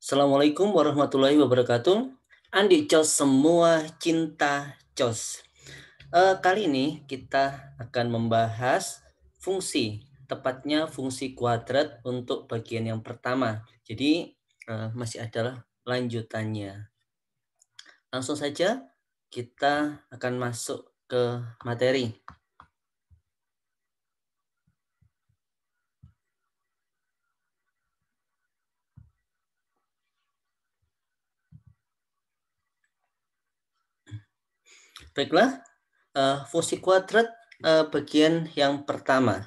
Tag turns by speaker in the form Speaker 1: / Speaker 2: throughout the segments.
Speaker 1: Assalamualaikum warahmatullahi wabarakatuh. Andi Cos semua cinta Cos. Kali ini kita akan membahas fungsi, tepatnya fungsi kuadrat untuk bagian yang pertama. Jadi masih adalah lanjutannya. Langsung saja kita akan masuk ke materi. Baiklah, fungsi kuadrat bagian yang pertama.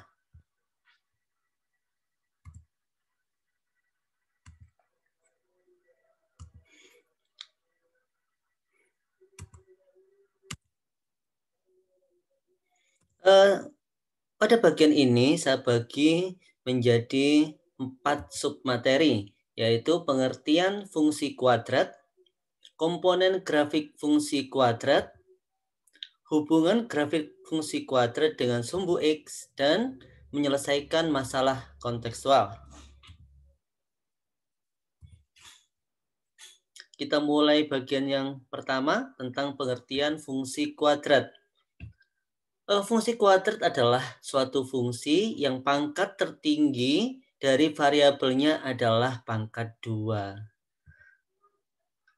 Speaker 1: Pada bagian ini saya bagi menjadi 4 submateri, yaitu pengertian fungsi kuadrat, komponen grafik fungsi kuadrat, hubungan grafik fungsi kuadrat dengan sumbu X, dan menyelesaikan masalah kontekstual. Kita mulai bagian yang pertama tentang pengertian fungsi kuadrat. Fungsi kuadrat adalah suatu fungsi yang pangkat tertinggi dari variabelnya adalah pangkat 2.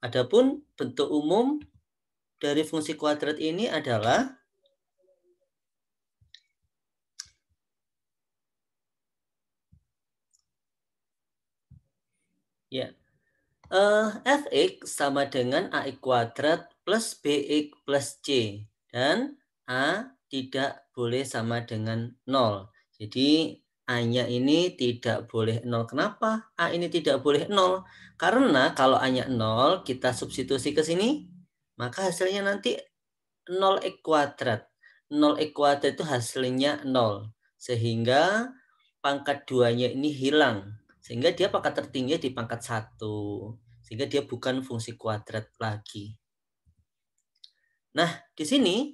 Speaker 1: Adapun bentuk umum dari fungsi kuadrat ini adalah fx sama dengan ax kuadrat plus bx plus c, dan a tidak boleh sama dengan 0. Jadi a-nya ini tidak boleh 0. Kenapa a ini tidak boleh 0? Karena kalau a-nya 0 kita substitusi ke sini, maka hasilnya nanti 0x kuadrat. 0x kuadrat itu hasilnya 0. Sehingga pangkat 2-nya ini hilang. Sehingga dia pangkat tertinggi di pangkat 1. Sehingga dia bukan fungsi kuadrat lagi. Nah, di sini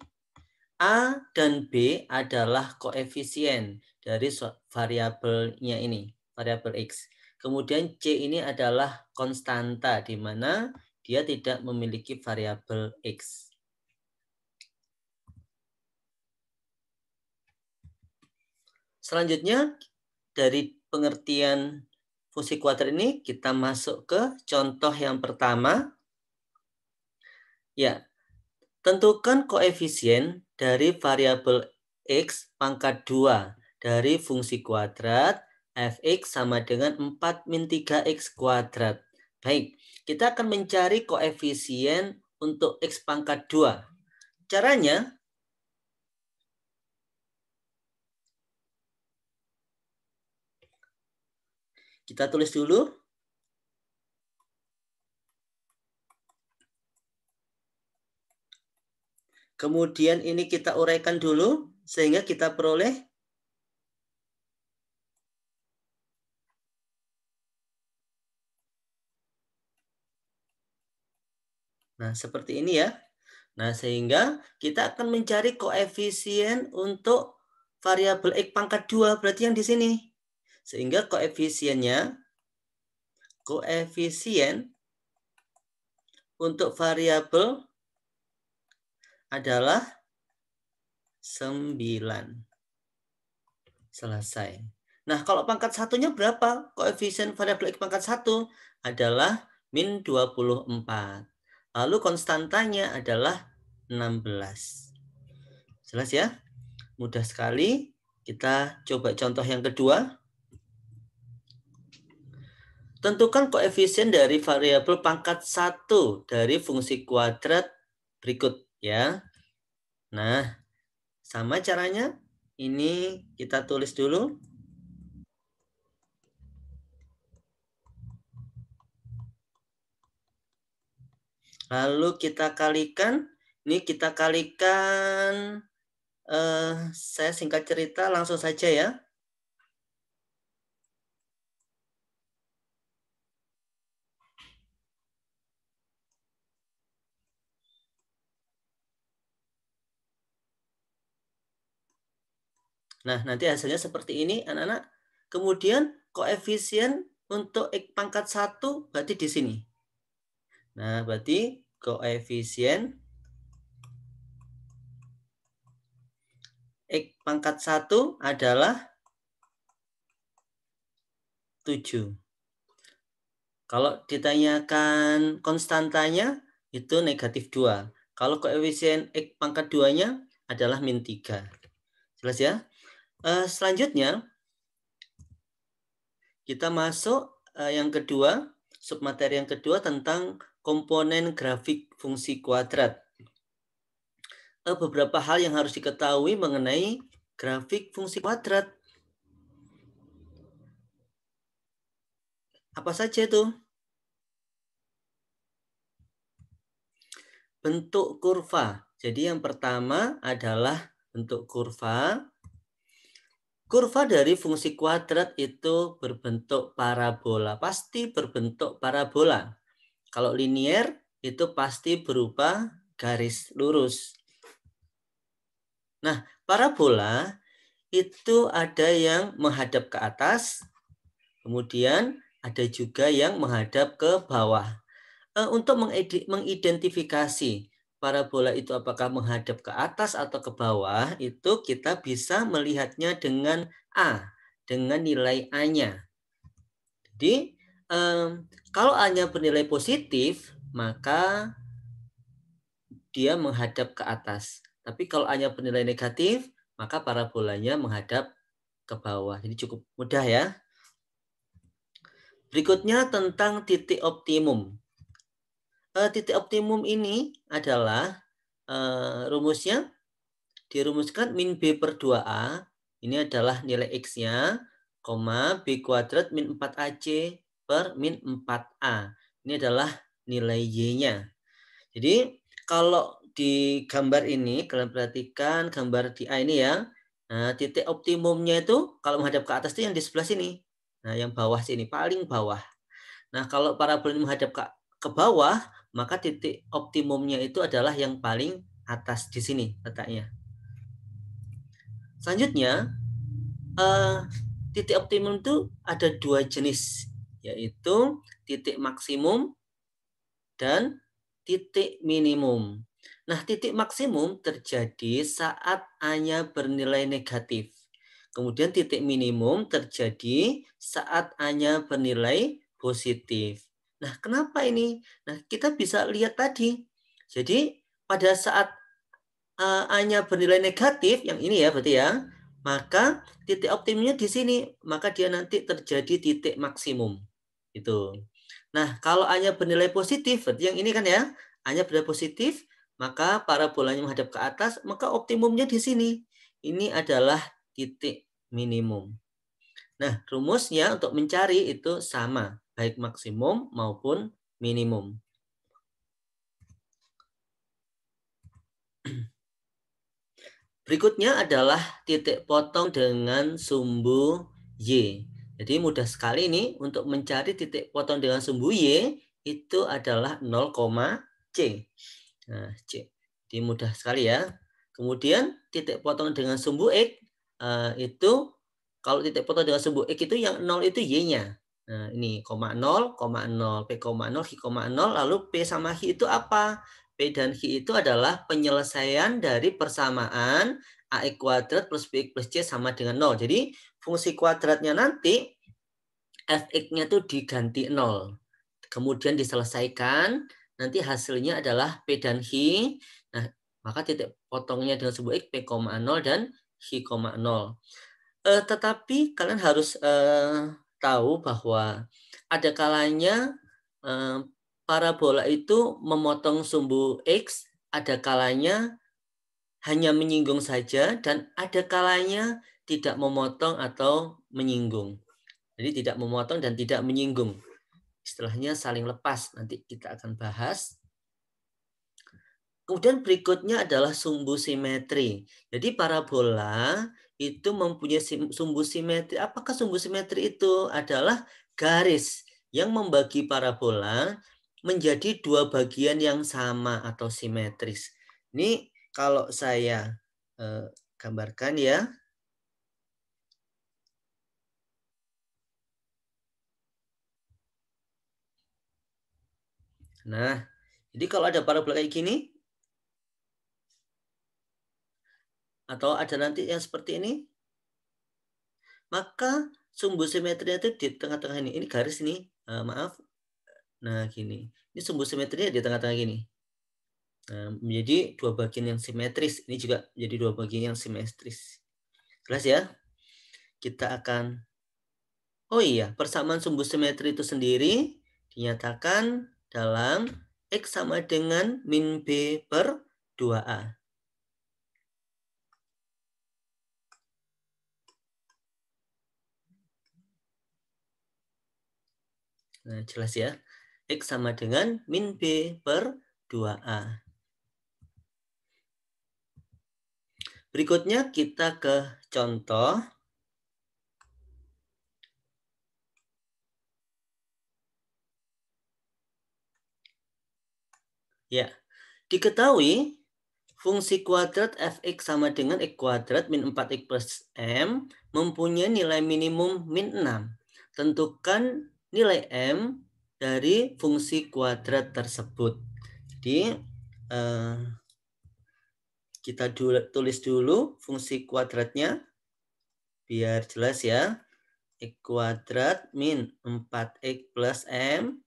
Speaker 1: A dan B adalah koefisien dari variabelnya ini, variabel X. Kemudian C ini adalah konstanta, di mana dia tidak memiliki variabel X. Selanjutnya, dari pengertian fungsi kuadrat ini, kita masuk ke contoh yang pertama. Ya, tentukan koefisien dari variabel X pangkat 2 dari fungsi kuadrat fx sama dengan 4 min 3x kuadrat. Baik, kita akan mencari koefisien untuk X pangkat 2. Caranya, kita tulis dulu. Kemudian ini kita uraikan dulu sehingga kita peroleh nah seperti ini ya. Nah, sehingga kita akan mencari koefisien untuk variabel X pangkat 2, berarti yang di sini. Sehingga koefisien untuk variabel adalah 9. Selesai. Nah, kalau pangkat satunya berapa? Koefisien variabel X pangkat 1 adalah min 24. Lalu konstantanya adalah 16. Jelas ya? Mudah sekali. Kita coba contoh yang kedua. Tentukan koefisien dari variabel pangkat 1 dari fungsi kuadrat berikut ya. Nah, sama caranya. Ini kita tulis dulu. Lalu kita kalikan. Ini kita kalikan. Saya singkat cerita langsung saja ya. Nah, nanti hasilnya seperti ini, anak-anak. Kemudian koefisien Untuk X pangkat 1 berarti di sini. Nah, berarti koefisien X pangkat 1 adalah 7. Kalau ditanyakan konstantanya itu negatif 2. Kalau koefisien X pangkat 2-nya adalah min 3. Jelas ya? Selanjutnya kita masuk yang kedua, submateri yang kedua tentang komponen grafik fungsi kuadrat. Beberapa hal yang harus diketahui mengenai grafik fungsi kuadrat. Apa saja itu? Bentuk kurva. Jadi yang pertama adalah bentuk kurva. Kurva dari fungsi kuadrat itu berbentuk parabola. Pasti berbentuk parabola. Kalau linier itu pasti berupa garis lurus. Nah, parabola itu ada yang menghadap ke atas, kemudian ada juga yang menghadap ke bawah. Untuk mengidentifikasi parabola itu apakah menghadap ke atas atau ke bawah, itu kita bisa melihatnya dengan A, dengan nilai A-nya. Jadi, kalau A-nya bernilai positif, maka dia menghadap ke atas. Tapi kalau A-nya bernilai negatif, maka parabolanya menghadap ke bawah. Jadi cukup mudah ya. Berikutnya tentang titik optimum. Titik optimum ini adalah rumusnya dirumuskan min B per 2A. Ini adalah nilai X-nya, B kuadrat min 4AC per min 4A. Ini adalah nilai Y-nya. Jadi kalau di gambar ini, kalian perhatikan gambar di A ini ya. Nah, titik optimumnya itu kalau menghadap ke atas itu yang di sebelah sini. Nah, yang bawah sini, paling bawah. Nah, kalau parabola ini menghadap ke bawah, maka titik optimumnya itu adalah yang paling atas di sini letaknya. Selanjutnya, titik optimum itu ada dua jenis, yaitu titik maksimum dan titik minimum. Nah, titik maksimum terjadi saat A-nya bernilai negatif. Kemudian titik minimum terjadi saat A-nya bernilai positif. Nah, kenapa ini? Nah, kita bisa lihat tadi. Jadi, pada saat A-nya bernilai negatif, yang ini ya berarti ya, maka titik optimumnya di sini, maka dia nanti terjadi titik maksimum. Itu. Nah, kalau A-nya bernilai positif, berarti yang ini kan ya, A-nya bernilai positif, maka parabolanya menghadap ke atas, maka optimumnya di sini. Ini adalah titik minimum. Nah, rumusnya untuk mencari itu sama, baik maksimum maupun minimum. Berikutnya adalah titik potong dengan sumbu Y. Jadi mudah sekali ini untuk mencari titik potong dengan sumbu Y itu adalah 0, C. Nah, C. Jadi mudah sekali ya. Kemudian titik potong dengan sumbu X itu kalau titik potong dengan sumbu X itu yang 0 itu Y-nya. Nah, ini 0, 0, P, 0, H, 0, lalu P sama H itu apa? P dan H itu adalah penyelesaian dari persamaan AX kuadrat plus BX plus C sama dengan 0. Jadi fungsi kuadratnya nanti Fx-nya tuh diganti 0. Kemudian diselesaikan, nanti hasilnya adalah P dan H. Nah, maka titik potongnya dengan sumbu X P, 0 dan H, 0. Tetapi kalian harus tahu bahwa ada kalanya parabola itu memotong sumbu X, ada kalanya hanya menyinggung saja, dan ada kalanya tidak memotong atau menyinggung. Jadi tidak memotong dan tidak menyinggung. Istilahnya saling lepas, nanti kita akan bahas. Kemudian berikutnya adalah sumbu simetri. Jadi parabola itu mempunyai sumbu simetri. Apakah sumbu simetri itu adalah garis yang membagi parabola menjadi dua bagian yang sama atau simetris. Ini kalau saya gambarkan ya. Nah, jadi kalau ada parabola kayak gini, atau ada nanti yang seperti ini, maka sumbu simetrinya itu di tengah-tengah ini. Ini garis ini, maaf. Nah, gini. Ini sumbu simetrinya di tengah-tengah gini. Nah, menjadi dua bagian yang simetris. Ini juga menjadi dua bagian yang simetris. Jelas ya? Kita akan, oh iya, persamaan sumbu simetri itu sendiri dinyatakan dalam X sama dengan min B per 2A. Nah, jelas ya. X sama dengan min B per 2A. Berikutnya kita ke contoh. Ya, diketahui fungsi kuadrat fx sama dengan x kuadrat min 4x plus m mempunyai nilai minimum min 6. Tentukan nilai m dari fungsi kuadrat tersebut. Jadi, kita tulis dulu fungsi kuadratnya biar jelas ya. X kuadrat min 4x plus m.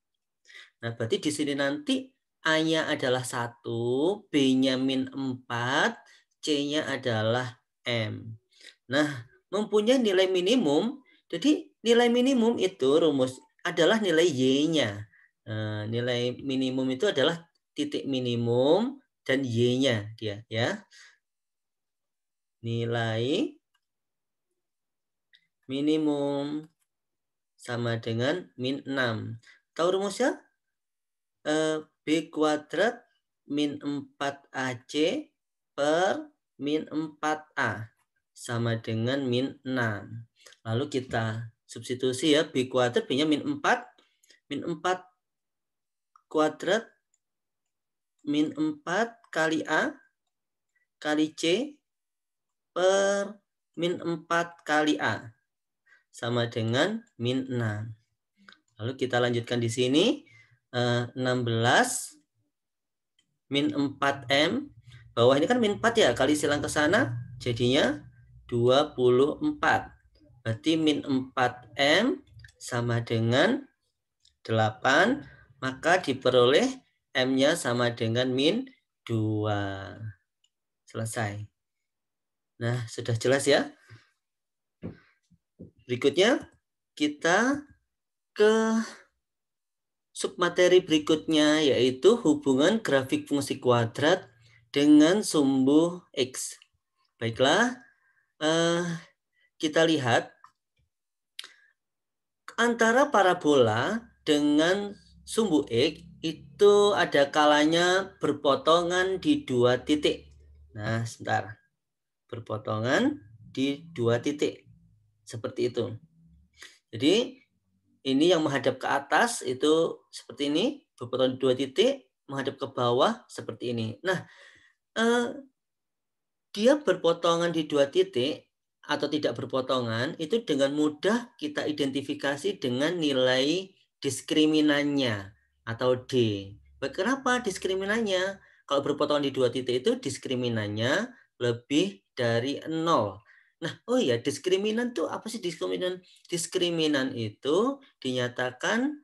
Speaker 1: Nah, berarti di sini nanti A-nya adalah 1, B-nya min 4, C-nya adalah M. Nah, mempunyai nilai minimum, jadi nilai minimum itu rumus adalah nilai Y-nya. Nah, nilai minimum itu adalah titik minimum dan Y-nya dia ya. Nilai minimum sama dengan min 6. Tahu rumusnya? B kuadrat min 4AC per min 4A sama dengan min 6. Lalu kita substitusi ya, B kuadrat B-nya min 4, min 4 kuadrat min 4 kali A kali C per min 4 kali A sama dengan min 6. Lalu kita lanjutkan di sini 16 min 4M. Bawah ini kan min 4 ya, kali silang ke sana jadinya 24. Berarti min 4M sama dengan 8, maka diperoleh M-nya sama dengan min 2. Selesai. Nah, sudah jelas ya? Berikutnya kita ke submateri berikutnya, yaitu hubungan grafik fungsi kuadrat dengan sumbu X. Baiklah, kita lihat antara parabola dengan sumbu X itu ada kalanya berpotongan di 2 titik. Nah, sebentar. Berpotongan di 2 titik. Seperti itu. Jadi, ini yang menghadap ke atas itu seperti ini, berpotongan di 2 titik, menghadap ke bawah seperti ini. Nah, dia berpotongan di 2 titik atau tidak berpotongan itu dengan mudah kita identifikasi dengan nilai diskriminannya atau D. Kenapa diskriminannya? Kalau berpotongan di 2 titik itu diskriminannya lebih dari 0. Nah, oh iya, diskriminan itu apa sih diskriminan? Diskriminan itu dinyatakan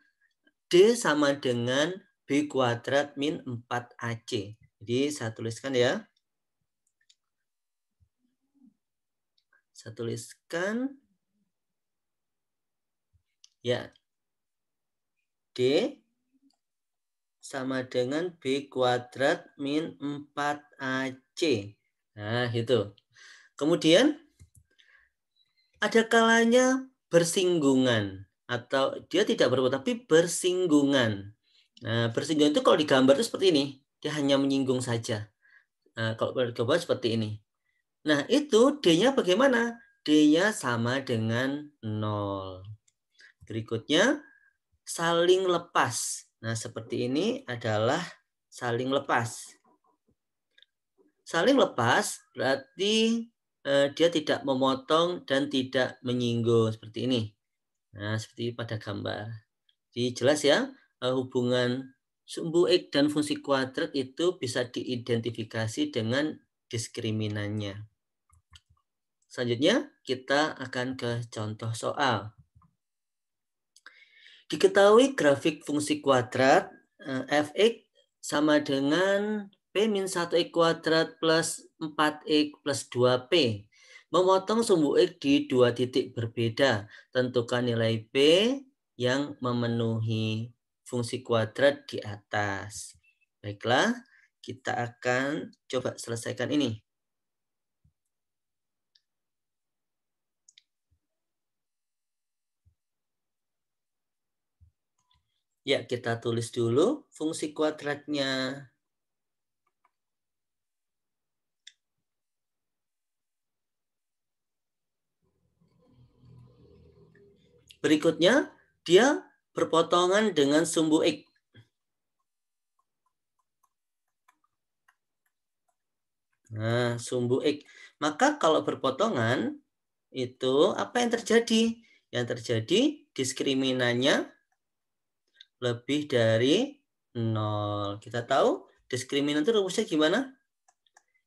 Speaker 1: D sama dengan B kuadrat min 4AC. Jadi saya tuliskan ya. Saya tuliskan ya, D sama dengan B kuadrat min 4AC. Nah, itu. Kemudian ada kalanya bersinggungan atau dia tidak berpotongan tapi bersinggungan. Nah, bersinggungan itu kalau digambar itu seperti ini. Dia hanya menyinggung saja. Nah, kalau digambar seperti ini. Nah, itu D-nya bagaimana? D-nya sama dengan 0. Berikutnya, saling lepas. Nah, seperti ini adalah saling lepas. Saling lepas berarti dia tidak memotong dan tidak menyinggung seperti ini. Nah, seperti pada gambar. Jadi jelas ya hubungan Sumbu X dan fungsi kuadrat itu bisa diidentifikasi dengan diskriminannya. Selanjutnya, kita akan ke contoh soal. Diketahui grafik fungsi kuadrat fx sama dengan P-1x kuadrat plus 4x plus 2P. Memotong sumbu X di dua titik berbeda. Tentukan nilai P yang memenuhi fungsi kuadrat di atas. Baiklah, kita akan coba selesaikan ini. Ya, kita tulis dulu fungsi kuadratnya. Berikutnya, dia berpotongan dengan sumbu X. Nah, sumbu X. Maka kalau berpotongan, itu apa yang terjadi? Yang terjadi diskriminannya lebih dari 0. Kita tahu diskriminan itu rumusnya gimana?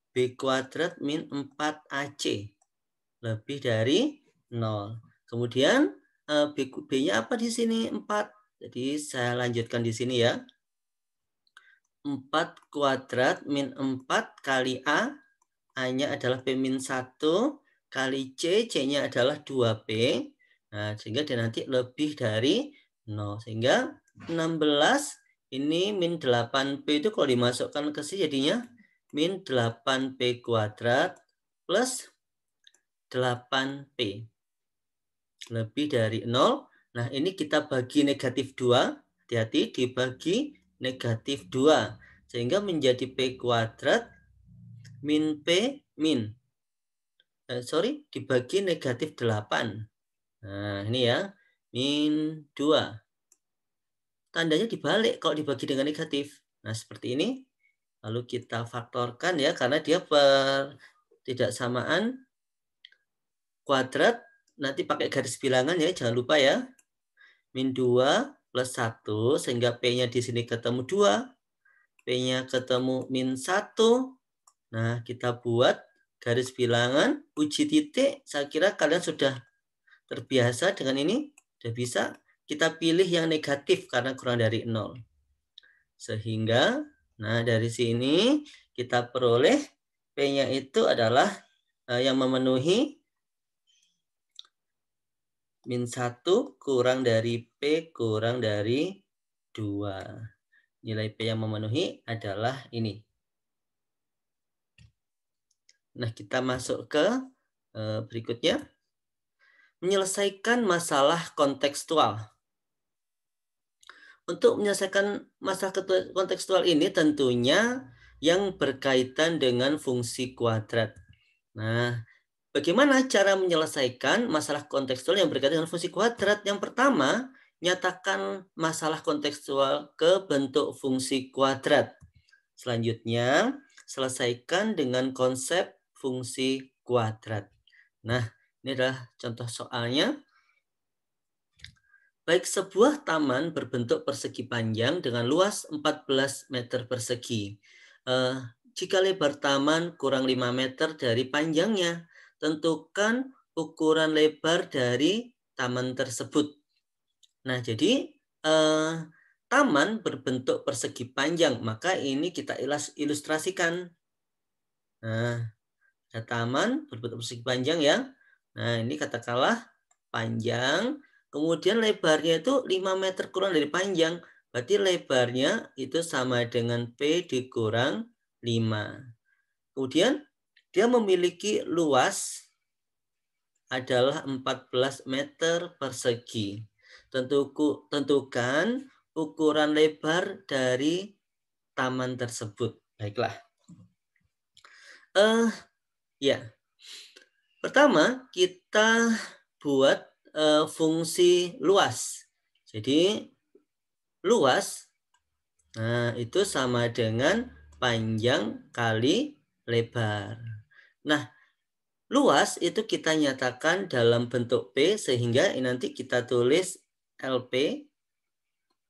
Speaker 1: B kuadrat min 4AC. Lebih dari 0. Kemudian B-nya apa di sini? 4. Jadi saya lanjutkan di sini ya. 4 kuadrat min 4 kali A. A-nya adalah P-1 kali C. C-nya adalah 2P. Nah, sehingga dia nanti lebih dari 0. Sehingga 16 ini min 8P itu kalau dimasukkan ke sini jadinya min 8P kuadrat plus 8P. Lebih dari 0. Nah, ini kita bagi negatif 2. Hati-hati, dibagi negatif 2. Sehingga menjadi P kuadrat min P min. Dibagi negatif 8. Nah, ini ya. Min 2. Tandanya dibalik kalau dibagi dengan negatif. Nah, seperti ini. Lalu kita faktorkan ya, karena dia pertidaksamaan kuadrat. Nanti pakai garis bilangan ya, jangan lupa ya. Min 2 plus 1, sehingga P-nya di sini ketemu 2. P-nya ketemu min 1. Nah, kita buat garis bilangan, uji titik. Saya kira kalian sudah terbiasa dengan ini. Sudah bisa. Kita pilih yang negatif karena kurang dari 0. Sehingga, nah dari sini kita peroleh P-nya itu adalah yang memenuhi min 1 kurang dari P kurang dari 2. Nilai P yang memenuhi adalah ini. Nah, kita masuk ke berikutnya. Menyelesaikan masalah kontekstual. Untuk menyelesaikan masalah kontekstual ini tentunya yang berkaitan dengan fungsi kuadrat. Nah, bagaimana cara menyelesaikan masalah kontekstual yang berkaitan dengan fungsi kuadrat? Yang pertama, nyatakan masalah kontekstual ke bentuk fungsi kuadrat. Selanjutnya, selesaikan dengan konsep fungsi kuadrat. Nah, ini adalah contoh soalnya. Baik sebuah taman berbentuk persegi panjang dengan luas 14 meter persegi. Jika lebar taman kurang 5 meter dari panjangnya, tentukan ukuran lebar dari taman tersebut. Nah, jadi taman berbentuk persegi panjang, maka ini kita ilustrasikan. Nah, ada taman berbentuk persegi panjang ya. Nah, ini katakanlah panjang, kemudian lebarnya itu 5 meter kurang dari panjang. Berarti lebarnya itu sama dengan P dikurang 5. Kemudian dia memiliki luas adalah 14 meter persegi. Tentukan ukuran lebar dari taman tersebut. Baiklah. Ya. Pertama, kita buat fungsi luas. Jadi luas, nah itu sama dengan panjang kali lebar. Nah, luas itu kita nyatakan dalam bentuk P, sehingga nanti kita tulis LP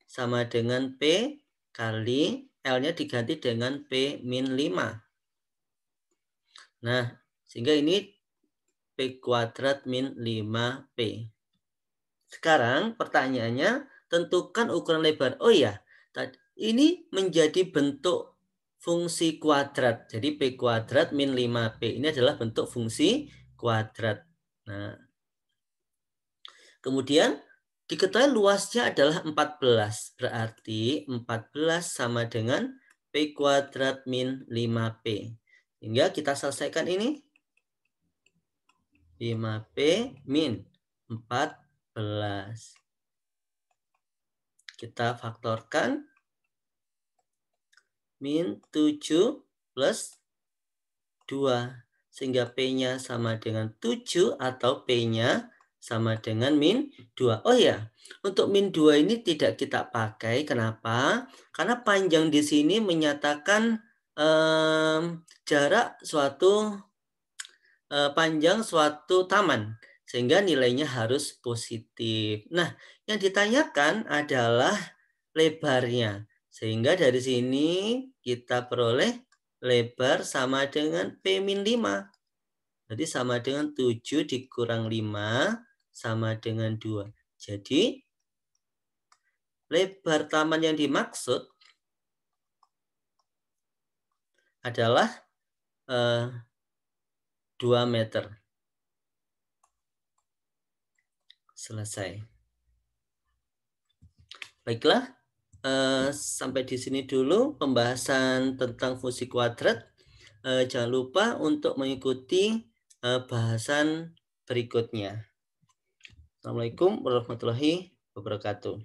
Speaker 1: sama dengan P kali L-nya diganti dengan P min 5. Nah, sehingga ini P kuadrat min 5P. Sekarang pertanyaannya, tentukan ukuran lebar. Oh ya, ini menjadi bentuk fungsi kuadrat. Jadi P kuadrat min 5P ini adalah bentuk fungsi kuadrat. Nah, kemudian diketahui luasnya adalah 14. Berarti 14 sama dengan P kuadrat min 5P. Hingga kita selesaikan ini. 5P min 14. Kita faktorkan. Min 7 plus 2. Sehingga P-nya sama dengan 7 atau P-nya sama dengan min 2. Oh ya, untuk min 2 ini tidak kita pakai. Kenapa? Karena panjang di sini menyatakan jarak panjang suatu taman. Sehingga nilainya harus positif. Nah, yang ditanyakan adalah lebarnya. Sehingga dari sini kita peroleh lebar sama dengan P min 5. Jadi sama dengan 7 dikurang 5 sama dengan 2. Jadi lebar taman yang dimaksud adalah 2 meter. Selesai. Baiklah, sampai di sini dulu pembahasan tentang fungsi kuadrat. Jangan lupa untuk mengikuti bahasan berikutnya. Assalamualaikum warahmatullahi wabarakatuh.